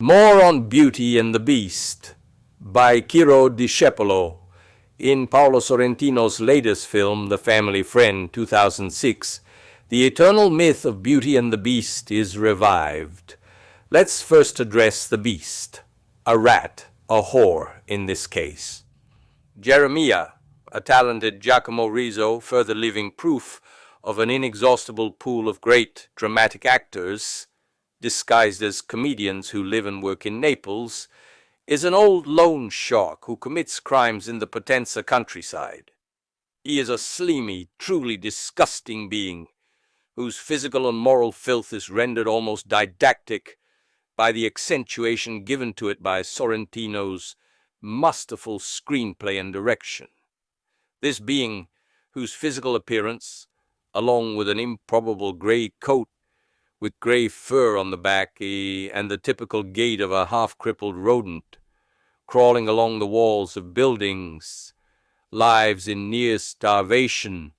More on Beauty and the Beast by Ciro Discepolo in Paolo Sorrentino's latest film, The Family Friend, 2006. The eternal myth of Beauty and the Beast is revived. Let's first address the beast, a rat, a whore in this case. Jeremiah, a talented Giacomo Rizzo, further living proof of an inexhaustible pool of great dramatic actors, disguised as comedians who live and work in Naples, is an old loan shark who commits crimes in the Potenza countryside. He is a slimy, truly disgusting being, whose physical and moral filth is rendered almost didactic by the accentuation given to it by Sorrentino's masterful screenplay and direction. This being, whose physical appearance, along with an improbable gray coat with gray fur on the back and the typical gait of a half-crippled rodent, crawling along the walls of buildings, lives in near starvation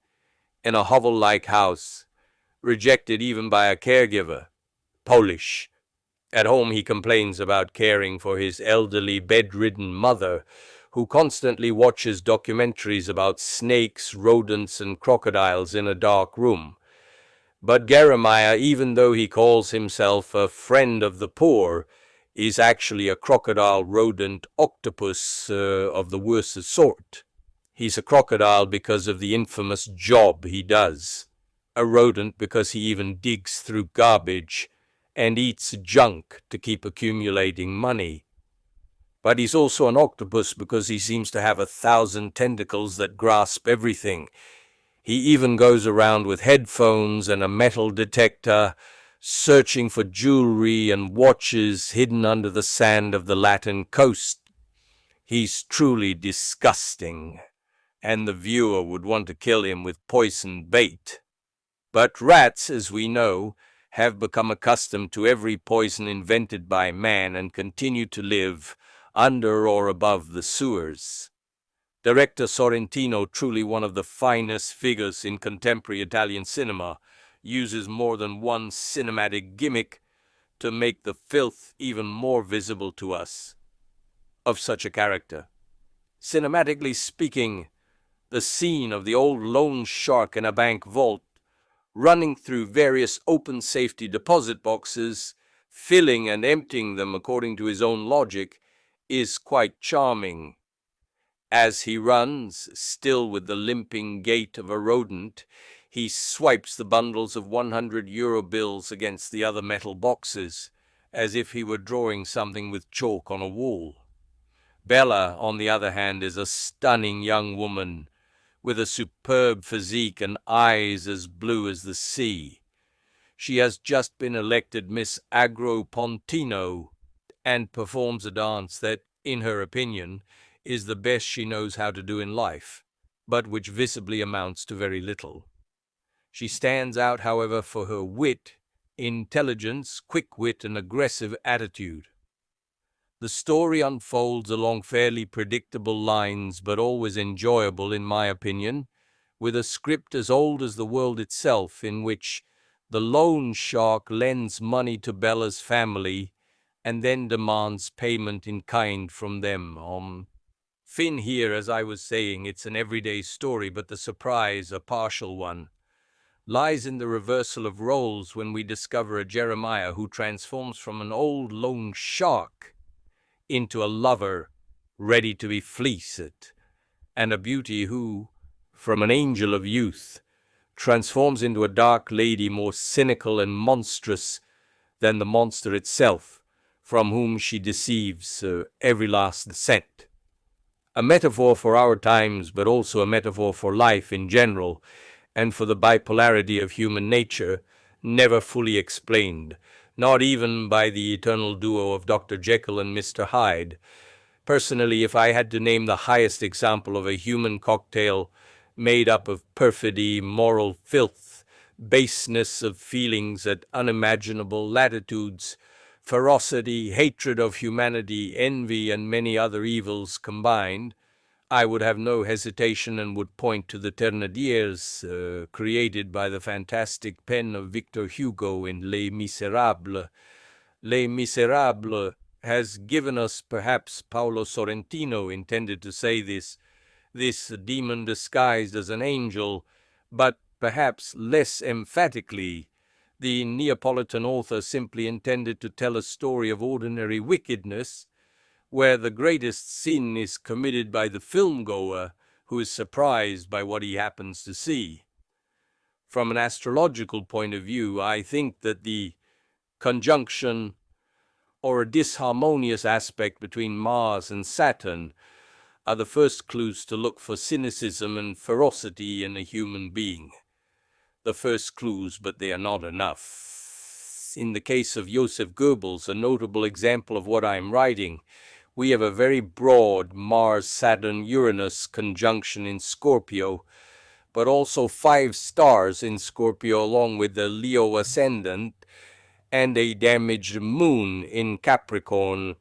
in a hovel-like house, rejected even by a caregiver, Polish. At home he complains about caring for his elderly bedridden mother, who constantly watches documentaries about snakes, rodents, and crocodiles in a dark room. But Jeremiah, even though he calls himself a friend of the poor, is actually a crocodile rodent octopus of the worst sort. He's a crocodile because of the infamous job he does, a rodent because he even digs through garbage and eats junk to keep accumulating money. But he's also an octopus because he seems to have 1,000 tentacles that grasp everything. He even goes around with headphones and a metal detector, searching for jewelry and watches hidden under the sand of the Latin coast. He's truly disgusting, and the viewer would want to kill him with poisoned bait. But rats, as we know, have become accustomed to every poison invented by man and continue to live under or above the sewers. Director Sorrentino, truly one of the finest figures in contemporary Italian cinema, uses more than one cinematic gimmick to make the filth even more visible to us of such a character. Cinematically speaking, the scene of the old loan shark in a bank vault, running through various open safety deposit boxes, filling and emptying them according to his own logic, is quite charming. As he runs, still with the limping gait of a rodent, he swipes the bundles of 100-euro bills against the other metal boxes, as if he were drawing something with chalk on a wall. Bella, on the other hand, is a stunning young woman, with a superb physique and eyes as blue as the sea. She has just been elected Miss Agropontino, and performs a dance that, in her opinion, is the best she knows how to do in life, but which visibly amounts to very little. She stands out, however, for her wit, intelligence, quick wit, and aggressive attitude. The story unfolds along fairly predictable lines, but always enjoyable in my opinion, with a script as old as the world itself, in which the loan shark lends money to Bella's family and then demands payment in kind from them. Fin here, as I was saying, it's an everyday story, but the surprise, a partial one, lies in the reversal of roles when we discover a Jeremiah who transforms from an old loan shark into a lover ready to be fleeced, and a beauty who, from an angel of youth, transforms into a dark lady more cynical and monstrous than the monster itself, from whom she deceives every last cent. A metaphor for our times, but also a metaphor for life in general, and for the bipolarity of human nature, never fully explained, not even by the eternal duo of Dr. Jekyll and Mr. Hyde. Personally, if I had to name the highest example of a human cocktail made up of perfidy, moral filth, baseness of feelings at unimaginable latitudes, ferocity, hatred of humanity, envy, and many other evils combined, I would have no hesitation and would point to the Thénardiers created by the fantastic pen of Victor Hugo in Les Misérables. Les Misérables has given us, perhaps Paolo Sorrentino intended to say this demon disguised as an angel, but perhaps less emphatically, the Neapolitan author simply intended to tell a story of ordinary wickedness, where the greatest sin is committed by the film-goer who is surprised by what he happens to see. From an astrological point of view, I think that the conjunction or a disharmonious aspect between Mars and Saturn are the first clues to look for cynicism and ferocity in a human being. The first clues, but they are not enough. In the case of Joseph Goebbels, a notable example of what I am writing, we have a very broad Mars-Saturn-Uranus conjunction in Scorpio, but also 5 stars in Scorpio along with the Leo ascendant, and a damaged moon in Capricorn,